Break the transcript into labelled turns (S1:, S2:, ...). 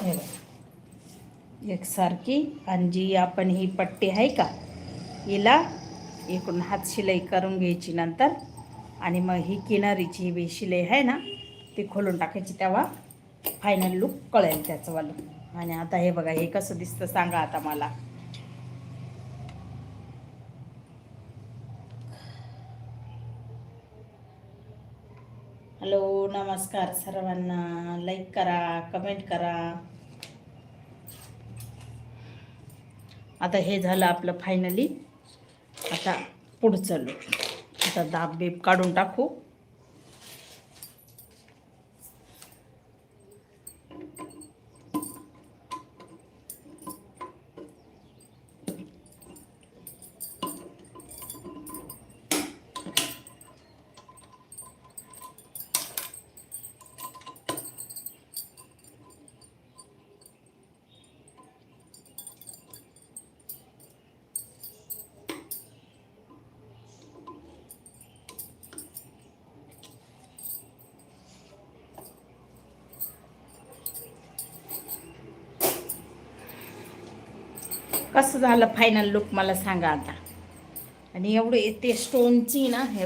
S1: हे बघा एकसारखी. आणि जी आपण ही पट्टी आहे का हिला इकडून हात शिलाई करून घ्यायची नंतर, आणि मग ही किनारीची बी शिलाई आहे ना ती खोलून टाकायची, तेव्हा फायनल लुक कळेल त्याचंवालं. आणि आता हे बघा हे कसं दिसतं सांगा आता मला. हॅलो नमस्कार सर्वांना, लाईक करा, कमेंट करा. आता हे झालं आपलं फायनली. आता पुढचं लुक, आता दाब बीब काढून टाकू. कसं झालं फायनल लुक मला सांगा आता. आणि एवढं ते स्टोनची ना हे